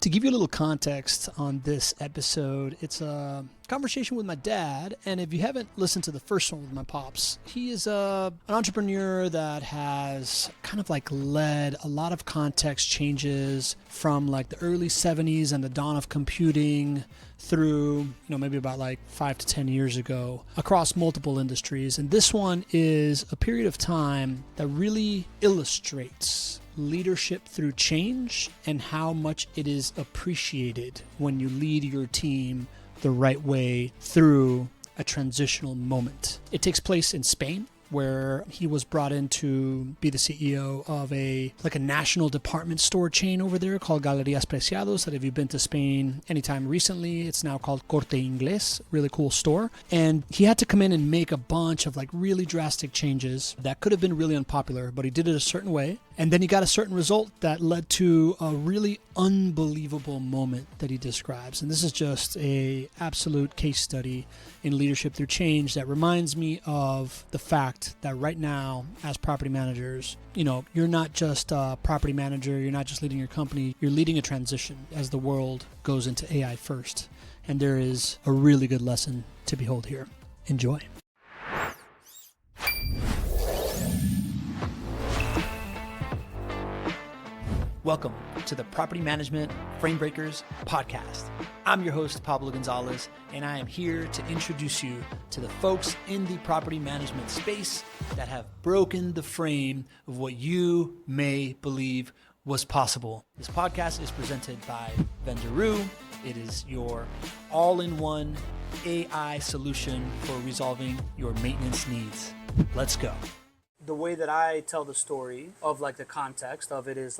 To give you a little context on this episode, it's a conversation with my dad. And if you haven't listened to the first one with my pops, he is an entrepreneur that has kind of like led a lot of context changes from like the early 70s and the dawn of computing through, maybe about like 5 to 10 years ago across multiple industries. And this one is a period of time that really illustrates leadership through change and how much it is appreciated when you lead your team the right way through a transitional moment. It takes place in Spain, where he was brought in to be the CEO of a national department store chain over there called Galerías Preciados. That if you've been to Spain anytime recently, it's now called Corte Inglés, really cool store. And he had to come in and make a bunch of really drastic changes that could have been really unpopular, but he did it a certain way. And then he got a certain result that led to a really unbelievable moment that he describes. And this is just a absolute case study in leadership through change that reminds me of the fact that right now, as property managers, you're not just a property manager, you're not just leading your company, you're leading a transition as the world goes into AI first. And there is a really good lesson to behold here. Enjoy. Welcome to the Property Management Framebreakers podcast. I'm your host, Pablo Gonzalez, and I am here to introduce you to the folks in the property management space that have broken the frame of what you may believe was possible. This podcast is presented by Vendoroo. It is your all-in-one AI solution for resolving your maintenance needs. Let's go. The way that I tell the story of the context of it is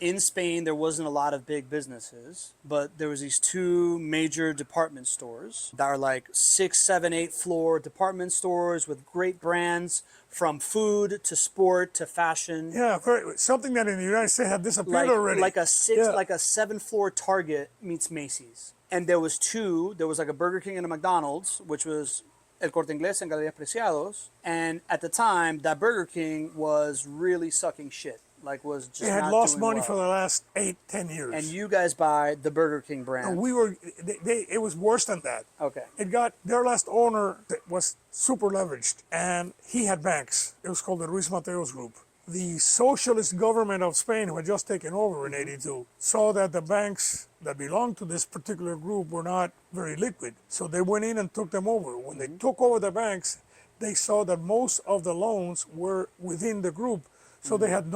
in Spain, there wasn't a lot of big businesses, but there was these two major department stores that are 6, 7, 8 floor department stores with great brands from food to sport to fashion. Yeah, something that in the United States had disappeared already. Like a 7-floor Target meets Macy's. And there was a Burger King and a McDonald's, which was El Corte Inglés and Galerías Preciados, and at the time, that Burger King was really sucking shit. Was just they had not lost doing money well. for the last 8-10 years. And you guys buy the Burger King brand. And it was worse than that. Okay. Their last owner was super leveraged, and he had banks. It was called the Ruiz Mateos Group. The socialist government of Spain, who had just taken over in '82, saw that the banks that belonged to this particular group were not very liquid. So they went in and took them over. When they took over the banks, they saw that most of the loans were within the group. So they had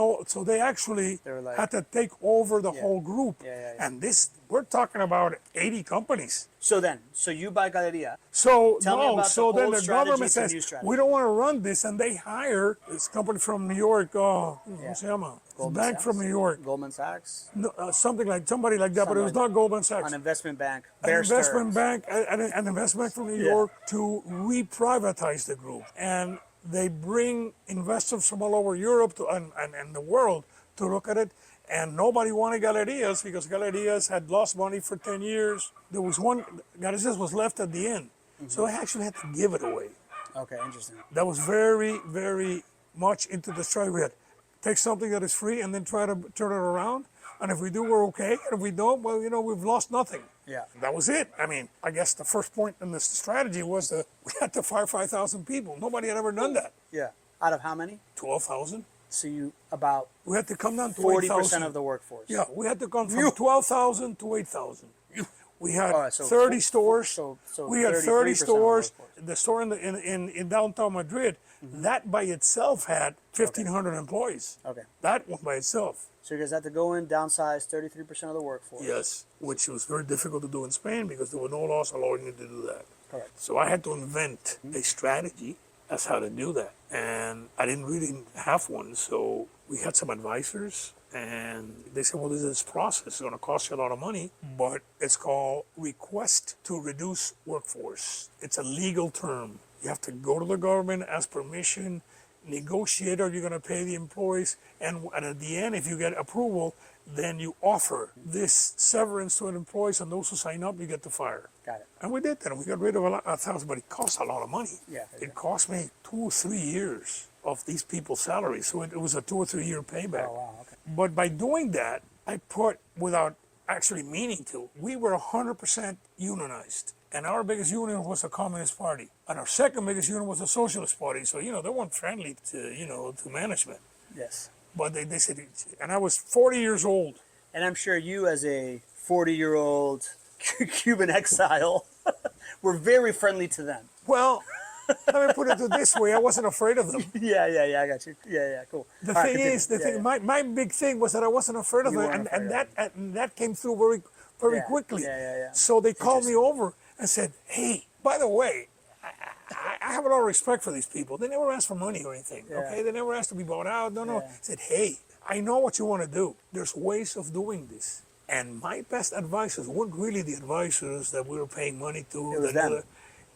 they actually had to take over the whole group. And we're talking about 80 companies. So you buy Galeria. So then the government says, we don't want to run this, and they hire this company from New York, bank from New York. Goldman Sachs? No, somebody like that, but it was not Goldman Sachs. An investment bank. An investment bank from New York to re-privatize the group. And they bring investors from all over Europe and the world to look at it. And nobody wanted Galerías because Galerías had lost money for 10 years. There was one, Galerías was left at the end. Mm-hmm. So I actually had to give it away. Okay, interesting. That was very, very much into the strategy. We had take something that is free and then try to turn it around. And if we do, we're okay. And if we don't, well, we've lost nothing. Yeah. That was it. I guess the first point in this strategy was that we had to fire 5,000 people. Nobody had ever done that. Yeah. Out of how many? 12,000. So we had to come down to 40% of the workforce. Yeah, we had to come from 12,000 to 8,000. We had 30 stores. We had 30 stores. The store in downtown Madrid, that by itself had 1,500 employees. Okay. That one by itself. So you guys had to go in, downsize 33% of the workforce. Yes, which was very difficult to do in Spain because there were no laws allowing you to do that. Correct. So I had to invent a strategy as how to do that. And I didn't really have one, so we had some advisors, and they said, well, this process is going to cost you a lot of money, but it's called request to reduce workforce. It's a legal term. You have to go to the government, ask permission, negotiate, are you going to pay the employees, and at the end, if you get approval, then you offer this severance to an employees, and those who sign up, you get to fire. Got it. And we did that, and we got rid of 1,000, but it cost a lot of money. Yeah. It cost me 2 or 3 years of these people's salaries, so it was a 2 or 3 year payback. Oh, wow, okay. But by doing that, I actually meaning to. We were 100% unionized. And our biggest union was the Communist Party. And our second biggest union was the Socialist Party. So, they weren't friendly to management. Yes. But they said, and I was 40 years old. And I'm sure you, as a 40-year-old Cuban exile, were very friendly to them. Well, let me put it this way. I wasn't afraid of them. Yeah, I got you. Yeah, cool. The thing is, my big thing was that I wasn't afraid of them. And that came through very quickly. Yeah. So they called me over and said, hey, by the way, I have a lot of respect for these people. They never asked for money or anything, okay? They never asked to be bought out. No. Yeah. Said, hey, I know what you want to do. There's ways of doing this. And my best advisors weren't really the advisors that we were paying money to. It was them.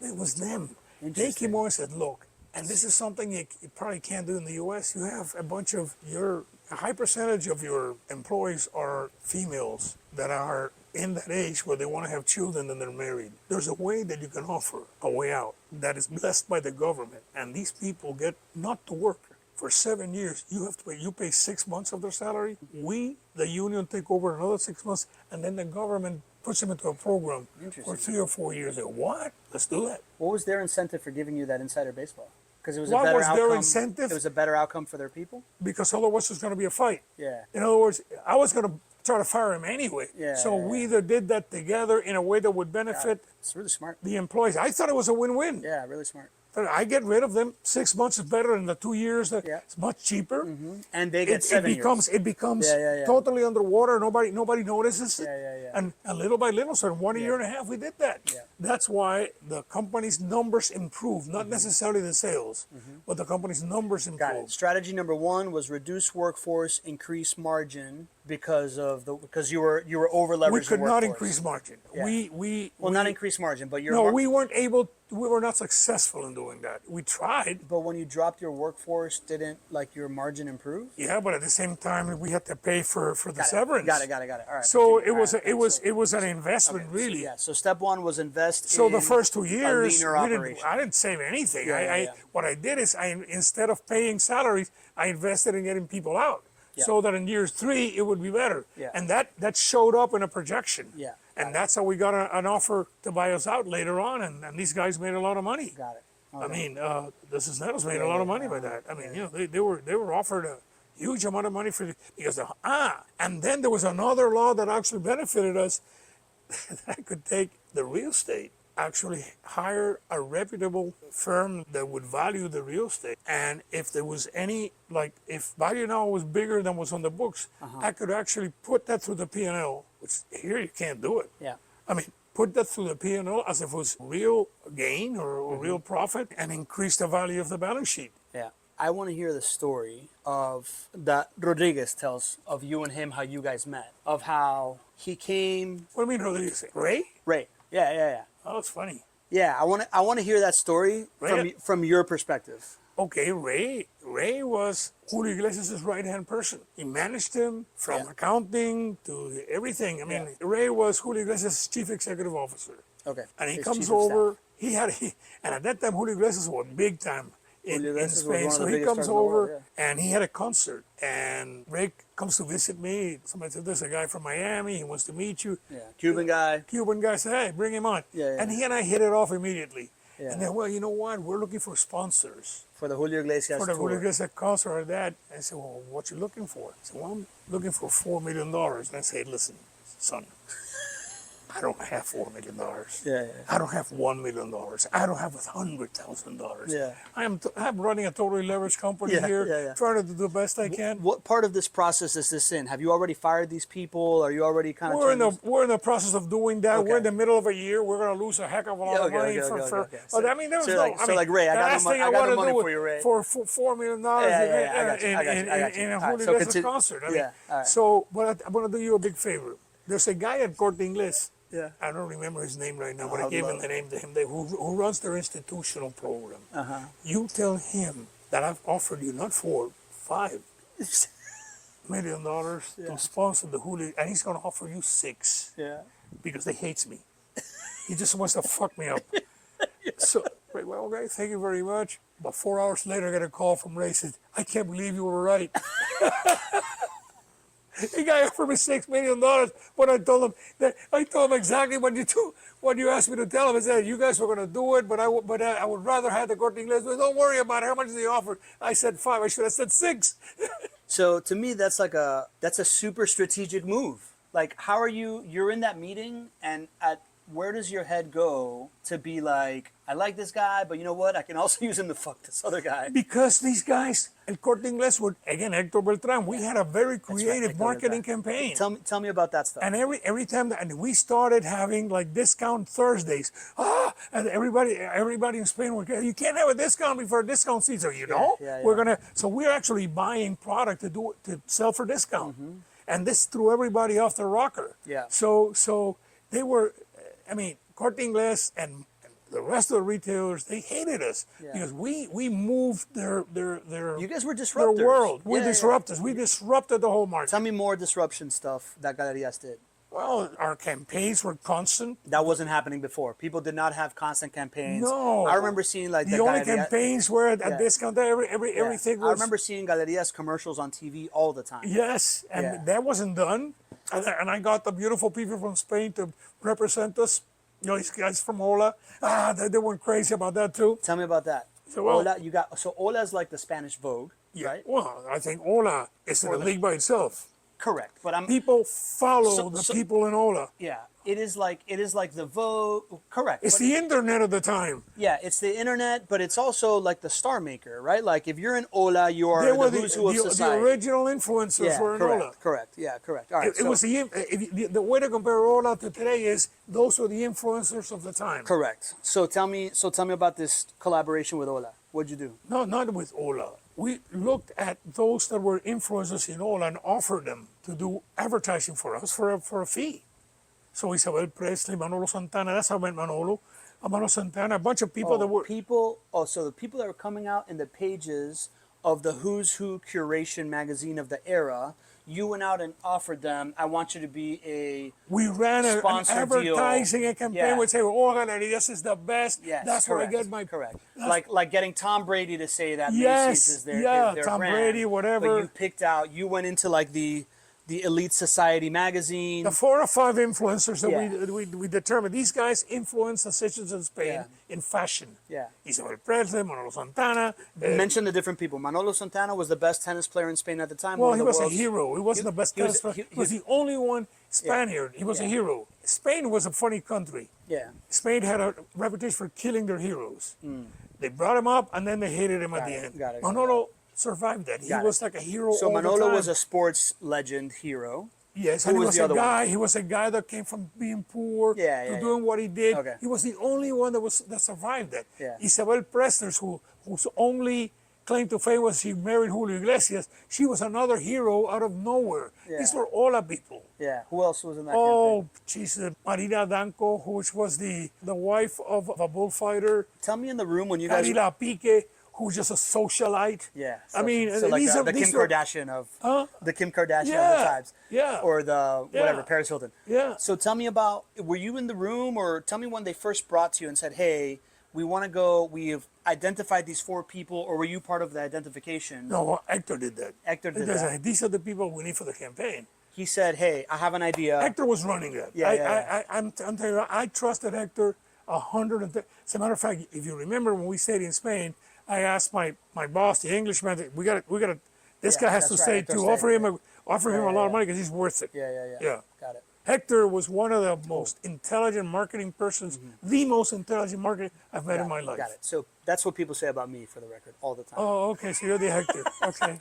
It was them. They came over and said, look, and this is something you probably can't do in the U.S. You have a high percentage of your employees are females that are in that age where they want to have children and they're married. There's a way that you can offer a way out that is blessed by the government. And these people get not to work for 7 years. You pay 6 months of their salary. We, the union, take over another 6 months, and then the government puts them into a program for 3 or 4 years. What? Let's do that. What was their incentive for giving you that insider baseball? Because it was What a better was outcome. their incentive? It was a better outcome for their people. Because otherwise there's going to be a fight. Yeah. In other words, I was going to try to fire him anyway. So we either did that together in a way that would benefit It's really smart. the employees. I thought it was a win-win. Yeah, really smart. I get rid of them. 6 months is better than the 2 years. It's much cheaper. And they get 7 years. It becomes totally underwater. Nobody notices it. Yeah. And little by little, so in 1 year and a half, we did that. Yeah. That's why the company's numbers improved, not necessarily the sales, but the company's numbers improved. Got it. Strategy number 1 was reduce workforce, increase margin because you were over leveraged. We could not increase margin. Yeah. Not increase margin, but we weren't able. We were not successful in doing that. We tried. But when you dropped your workforce, didn't your margin improve? Yeah, but at the same time, we had to pay for the severance. Got it. All right. So it was an investment, really. So step 1 was invest. So in the first 2 years, operation. I didn't save anything. Yeah. What I did is, instead of paying salaries, I invested in getting people out, so that in years 3 it would be better. Yeah. And that showed up in a projection. Yeah. And that's how we got an offer to buy us out later on, and these guys made a lot of money. Got it. Okay. I mean, the Cisneros made a lot of money by that. I mean, they were offered a huge amount of money and then there was another law that actually benefited us. That could take the real estate, actually hire a reputable firm that would value the real estate. And if there was if value now was bigger than was on the books, I could actually put that through the P&L, which here you can't do it. Yeah. I mean, put that through the P&L as if it was real gain or real profit and increase the value of the balance sheet. Yeah. I want to hear the story that Rodriguez tells of you and him, how you guys met, of how he came. What do you mean, Rodriguez? Ray? Yeah. Oh, it's funny. Yeah, I want to hear that story from your perspective. Okay, Ray was Julio Iglesias' right-hand person. He managed him from accounting to everything. I mean, Ray was Julio Iglesias' chief executive officer. Okay. And he comes over, and at that time, Julio Iglesias was big time in Spain. So he comes over and he had a concert. And Ray comes to visit me. Somebody said, there's a guy from Miami. He wants to meet you. Yeah, Cuban guy. Said, hey, bring him on. And he and I hit it off immediately. Yeah. And then, well, you know what? We're looking for sponsors. For the Julio Iglesias tour. Julio Iglesias concert or that. I said, well, what you looking for? I said, well, I'm looking for $4 million. And I said, listen, son, I don't have $4 million. I don't have $1 million. I don't have $100,000. Yeah. I'm running a totally leveraged company here, trying to do the best I can. What part of this process is this in? Have you already fired these people? Are you already kind of? We're in the process of doing that. Okay. We're in the middle of a year. We're going to lose a heck of a lot of money So, I mean, there was Ray, I got the money for you, Ray. For $4 million in a Julio Iglesias concert. So, but I'm going to do you a big favor. There's a guy at Corte Inglés. Yeah. I don't remember his name right now, but I gave him the name to him, who runs their institutional program. You tell him that I've offered you not $5 million to sponsor the Julio, and he's going to offer you $6 because he hates me. He just wants to fuck me up. So, well, okay, thank you very much. But 4 hours later, I get a call from Ray, said, I can't believe you were right. The guy offered me $6 million, but I told him exactly what you asked me to tell him. I said, you guys were going to do it, but I would rather have the Corte Inglés. But don't worry about it. How much they offered? I said 5. I should have said 6. So to me, that's a super strategic move. Like, how are you're in that meeting, and where does your head go to be like, I like this guy, but you know what? I can also use him to fuck this other guy. Because these guys, El Corte Inglés, again, Hector Beltran, we had a very creative marketing campaign. Tell me about that stuff. And every time and we started having like discount Thursdays. And everybody in Spain would, you can't have a discount before discount season. So we're actually buying product to sell for discount. Mm-hmm. And this threw everybody off the rocker. Yeah. So they were, Corte Inglés and the rest of the retailers, they hated us because we moved their you guys were disruptors. Their world. We disruptors. We disrupted the whole market. Tell me more disruption stuff that Galerias did. Well, our campaigns were constant. That wasn't happening before. People did not have constant campaigns. No. I remember seeing like the only campaigns were at discount. Everything was. I remember seeing Galerias commercials on TV all the time. Yes, and that wasn't done. And I got the beautiful people from Spain to represent us. These guys from Ola, they went crazy about that too. Tell me about that. So Ola, Ola is like the Spanish Vogue, right? Well, I think Ola is in a league by itself. Correct, but people follow the people in Ola. Yeah, it is like the Vogue. Correct. It's the internet of the time. Yeah, it's the internet, but it's also like the star maker, right? Like if you're in Ola, you are the who's who of society. The original influencers were in Ola. Correct. Yeah, correct. All right. It was the way to compare Ola to today is those were the influencers of the time. Correct. So tell me about this collaboration with Ola. What'd you do? No, not with Ola. We looked at those that were influencers in Ola and offered them to do advertising for us for a fee. So Isabel Presley, Manolo Santana, that's how I met Manolo. Santana, a bunch of people that were... So the people that were coming out in the pages of the Who's Who curation magazine of the era, you went out and offered them, I want you to be a We ran an advertising a campaign. We'd say, Galerias is the best. Yes, that's where I get my... Correct. Like getting Tom Brady to say that Macy's is their Tom brand. Brady, whatever. But you went into like the Elite Society magazine. The 4 or 5 influencers that we determined. These guys influence decisions in Spain in fashion. Yeah. Isabel Presley, Manolo Santana. Mention the different people. Manolo Santana was the best tennis player in Spain at the time. Well, he was a hero. He wasn't the best tennis player. He was the only one Spaniard. He was a hero. Spain was a funny country. Yeah. Spain had a reputation for killing their heroes. They brought him up and then they hated him at the end. Manolo survived that. He was like a hero. So Manolo was a sports legend hero. Yes, and he was a guy that came from being poor to doing what he did. Okay. He was the only one that survived that. Yeah. Isabel Presley, whose only claim to fame was she married Julio Iglesias. She was another hero out of nowhere. Yeah. These were Ola people. Yeah. Who else was in that campaign? She's Marina Danco, which was the wife of a bullfighter. Tell me in the room when you guys... Carila Pique, who's just a socialite. Yeah. I mean, so like the Kim Kardashian of the Kim Kardashian of the times. Yeah. Or the whatever, Paris Hilton. Yeah. So tell me about, were you in the room, or tell me when they first brought to you and said, hey, we want to go, we've identified these 4 people, or were you part of the identification? No, Hector did that. Hector did that. These are the people we need for the campaign. He said, hey, I have an idea. Hector was running that. I'm telling you, I trusted Hector 100%. As a matter of fact, if you remember when we stayed in Spain, I asked my boss, the Englishman, we got to. This guy has to say to offer him a lot of money because he's worth it. Yeah. Got it. Hector was one of the most intelligent marketing persons, the most intelligent marketer I've met in my life. Got it. So that's what people say about me, for the record, all the time. Oh, okay. So you're the Hector. Okay.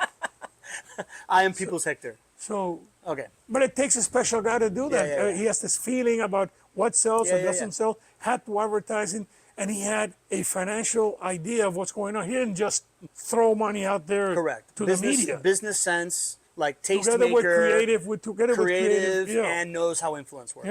I am people's Hector. So. Okay. But it takes a special guy to do that. He has this feeling about what sells and doesn't sell. Had to advertising. And he had a financial idea of what's going on. He didn't just throw money out there to the media. Business sense, like taste together maker, with creative, and knows how influence works.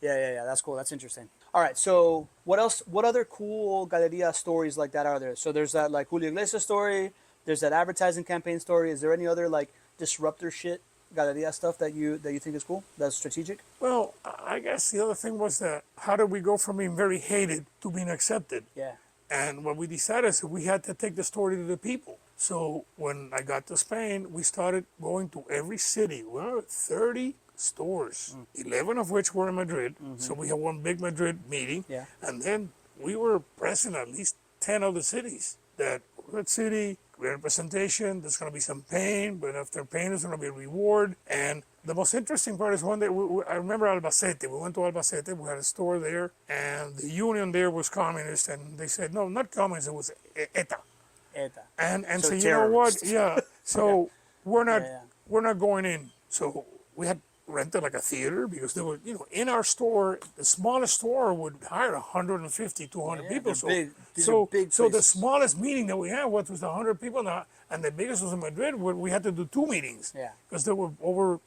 Yeah. That's cool. That's interesting. All right. So what else? What other cool Galeria stories like that are there? So there's that like Julio Iglesias story. There's that advertising campaign story. Is there any other like disruptor shit Galeria stuff that you think is cool? That's strategic? Well, I guess the other thing was that how did we go from being very hated to being accepted? Yeah. And what we decided is we had to take the story to the people. So when I got to Spain, we started going to every city. We were 30 stores, 11 of which were in Madrid. So we had one big Madrid meeting. Yeah. And then we were present at least 10 other cities. That good city, we had a presentation, there's going to be some pain, but after pain, there's going to be a reward. And the most interesting part is one day, I remember Albacete. We went to Albacete, we had a store there, and the union there was communist, and they said, no, not communist, it was ETA. ETA. And So so you know what? terrorists. Yeah. So we're not Yeah. we're not going in. So we had rented like a theater because there were, in our store, the smallest store would hire 150, 200 people. they're So big. These so are big so the places. smallest meeting that we had was 100 people now, and the biggest was in Madrid where we had to do 2 meetings. Yeah. Because there were over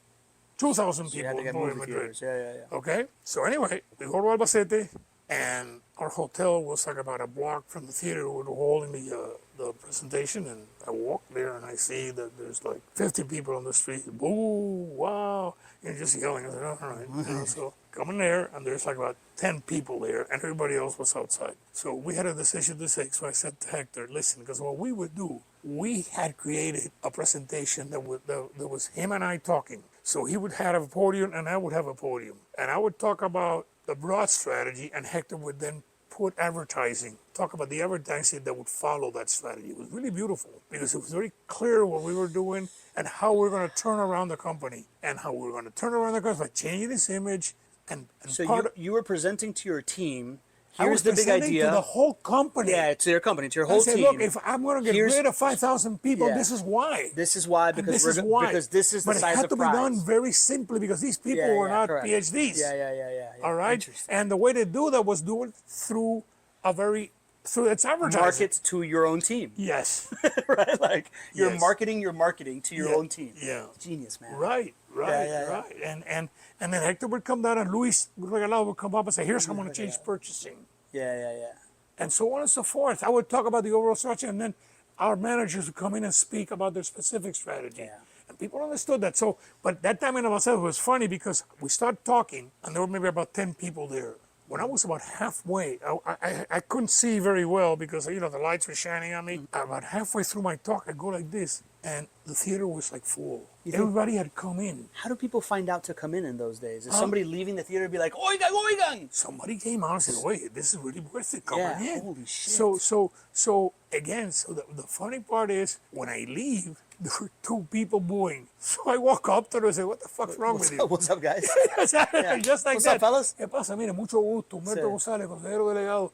2,000 You had people to get in movie Madrid. theaters. Yeah. Okay. So anyway, we go to Albacete, and our hotel was like about a block from the theater we were holding the presentation. And I walk there and I see that there's like 50 people on the street. Boo! Wow! And just yelling. I said, all right. So coming there, and there's like about 10 people there, and everybody else was outside. So we had a decision to make. So I said to Hector, listen, because what we would do, we had created a presentation that was him and I talking. So he would have a podium and I would have a podium. And I would talk about the broad strategy, and Hector would then put advertising, talk about the advertising that would follow that strategy. It was really beautiful because it was very clear what we were doing and how we were going to turn around the company and how we were going to turn around the company by changing this image. And So you were presenting to your team. I Here's was the big presenting idea. to the whole company. Yeah, to your company, to your I whole said, team. look, if I'm going to get Here's- rid of 5,000 people, Yeah. this is why. This is why, And because this we're is why. because this is the but size it had of to prize. be done very simply because these people were not correct. PhDs. Yeah. All right. Interesting. And the way to do that was do it through its advertising. Market to your own team, Yes. right? Like you're Yes. marketing your marketing to your Yeah, own team. yeah. Genius, man. Right. Yeah. And then Hector would come down and Luis Regalado would come up and say, here's how I'm going to change purchasing. Yeah. And so on and so forth. I would talk about the overall structure, and then our managers would come in and speak about their specific strategy. Yeah. And people understood that. So, but that time in myself was funny because we started talking, and there were maybe about 10 people there. When I was about halfway, I couldn't see very well because, the lights were shining on me. About halfway through my talk, I go like this, and the theater was like full. Everybody had come in. How do people find out to come in those days? Is somebody leaving the theater be like, oigan? Somebody came out and said, wait, this is really worth it coming Yeah, in. holy shit. So again, the funny part is when I leave, there were 2 people booing. So I walk up to them and say, what the fuck's wrong with you? What's up, guys? Just like What's that. up, fellas? ¿Qué pasa? Mire, mucho gusto. Humberto Sí. Gonzalez, consejero delegado.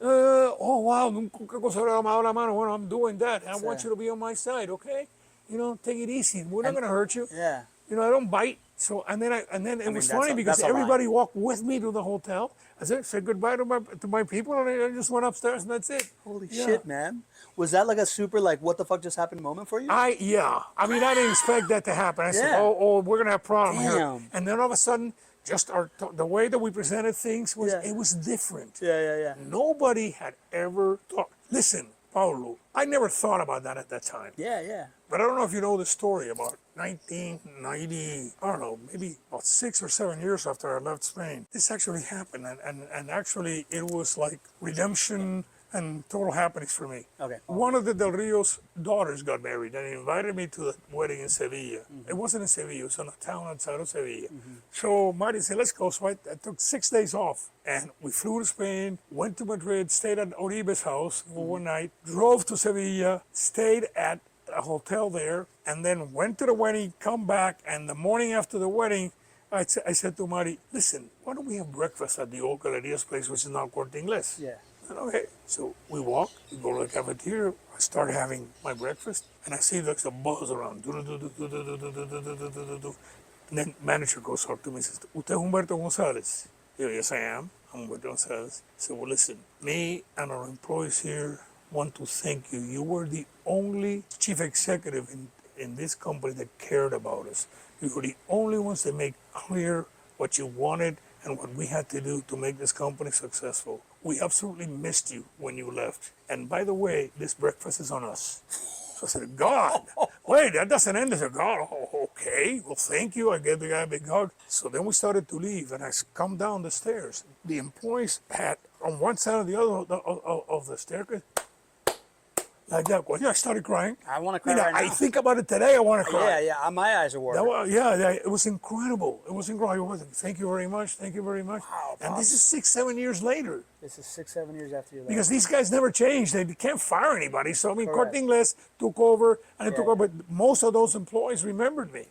Oh, wow, nunca consejero me ha dado la mano. Well, I'm doing that. I want Sí. you to be on my side, okay? Take it easy. We're not going to hurt you. Yeah. I don't bite. So and then it was that's funny a- because that's a lie. everybody walked with me to the hotel. I said goodbye to my people, and I just went upstairs, and that's it. Holy Yeah. shit, man. Was that like a super, what the fuck just happened moment for you? I didn't expect that to happen. I said, Yeah. oh, we're gonna have a problem here. Damn. And then all of a sudden, just the way that we presented things was Yeah. it was different. Yeah. Nobody had ever thought. Listen, Paulo, I never thought about that at that time. Yeah. But I don't know if you know the story about 1990, I don't know, maybe about 6 or 7 years after I left Spain. This actually happened, and actually it was like redemption and total happiness for me. Okay. One of the Del Rio's daughters got married and invited me to the wedding in Sevilla. It wasn't in Sevilla, it was in a town outside of Sevilla. So Marty said, let's go. So I took 6 days off and we flew to Spain, went to Madrid, stayed at Oribe's house for one night, drove to Sevilla, stayed at a hotel there, and then went to the wedding, come back, and the morning after the wedding, I said to Marty, listen, why don't we have breakfast at the old Galeria's place, which is now Corte Inglés? Yeah. And okay, so we walk, we go to the cafeteria, I start having my breakfast, and I see there's a buzz around. And then manager goes up to me and says, ¿Usted es Humberto Gonzalez? Yes, I am. I'm Humberto Gonzalez. So, well, listen, me and our employees here want to thank you. You were the only chief executive in this company that cared about us. You were the only ones that made clear what you wanted and what we had to do to make this company successful. We absolutely missed you when you left. And by the way, this breakfast is on us. So I said, God, wait, that doesn't end. I said, God, okay, well, thank you. I gave the guy a big hug. So then we started to leave, and I come down the stairs. The employees had, on one side or the other of the staircase, Like that. Well, yeah, I started crying. I want to cry I mean, right I now. think about it today. I want to cry. Yeah. My eyes are watering. Yeah, it was incredible. It was incredible. Thank you very much. Thank you very much. Wow, And this Pops. is 6, 7 years later. This is 6, 7 years after you left. Because these guys never changed. They can't fire anybody. So, I mean, Correct. Corte Inglés took over, and it Yeah. took over. But most of those employees remembered me.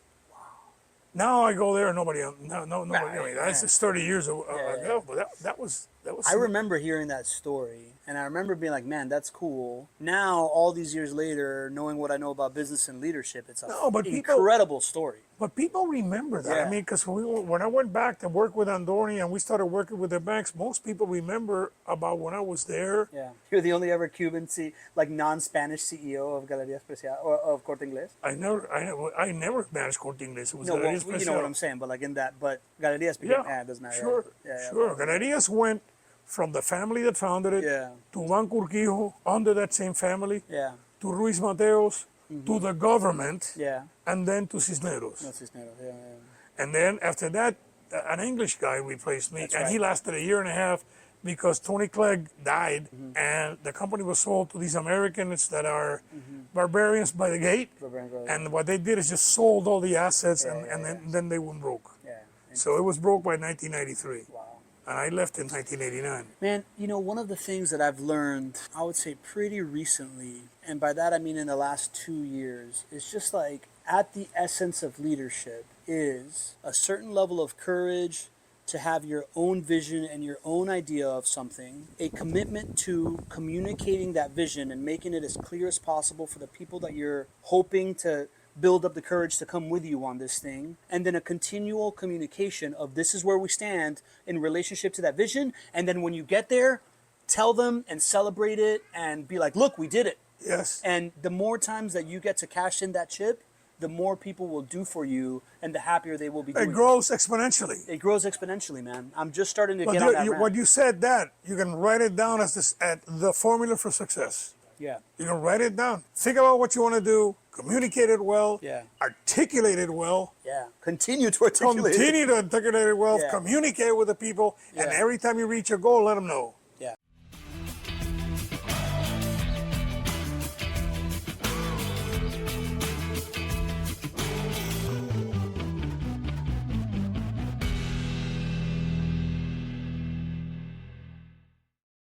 Now I go there and nobody. Nobody. I mean, that's just 30 years ago. But that was. I remember hearing that story, and I remember being like, "Man, that's cool." Now, all these years later, knowing what I know about business and leadership, it's an incredible story. But people remember that. Yeah. I mean, because when I went back to work with Andorni and we started working with the banks, most people remember about when I was there. Yeah, you're the only ever Cuban, non-Spanish CEO of Galería Especial or of Corte Inglés. I never managed Corte Inglés. It was No, Galería well, you Especial. know what I'm saying, but like in that, but Galerías became, it doesn't matter. Sure, sure. Galerías went from the family that founded it to Banco Urquijo, under that same family, to Ruiz Mateos, to the government, and then to Cisneros. No, Cisneros, yeah. And then after that, an English guy replaced me, he lasted a year and a half because Tony Clegg died, and the company was sold to these Americans that are barbarians by the gate. And what they did is just sold all the assets, and then they went broke. Yeah. So it was broke by 1993. Wow. And I left in 1989. Man, you know, one of the things that I've learned, I would say pretty recently, and by that I mean in the last 2 years, is just like at the essence of leadership is a certain level of courage to have your own vision and your own idea of something, a commitment to communicating that vision and making it as clear as possible for the people that you're hoping to build up the courage to come with you on this thing, and then a continual communication of this is where we stand in relationship to that vision, and then when you get there, tell them and celebrate it and be like, look, we did it. Yes. And the more times that you get to cash in that chip, the more people will do for you and the happier they will be doing. It grows exponentially. It grows exponentially, man. I'm just starting to get on that ramp. What you said, that you can write it down as the formula for success. Yeah. You can write it down. Think about what you want to do. Communicate it well. Yeah. Articulate it well. Yeah. Continue to articulate. Continue to articulate it well. Yeah. Communicate with the people. And every time you reach a goal, let them know.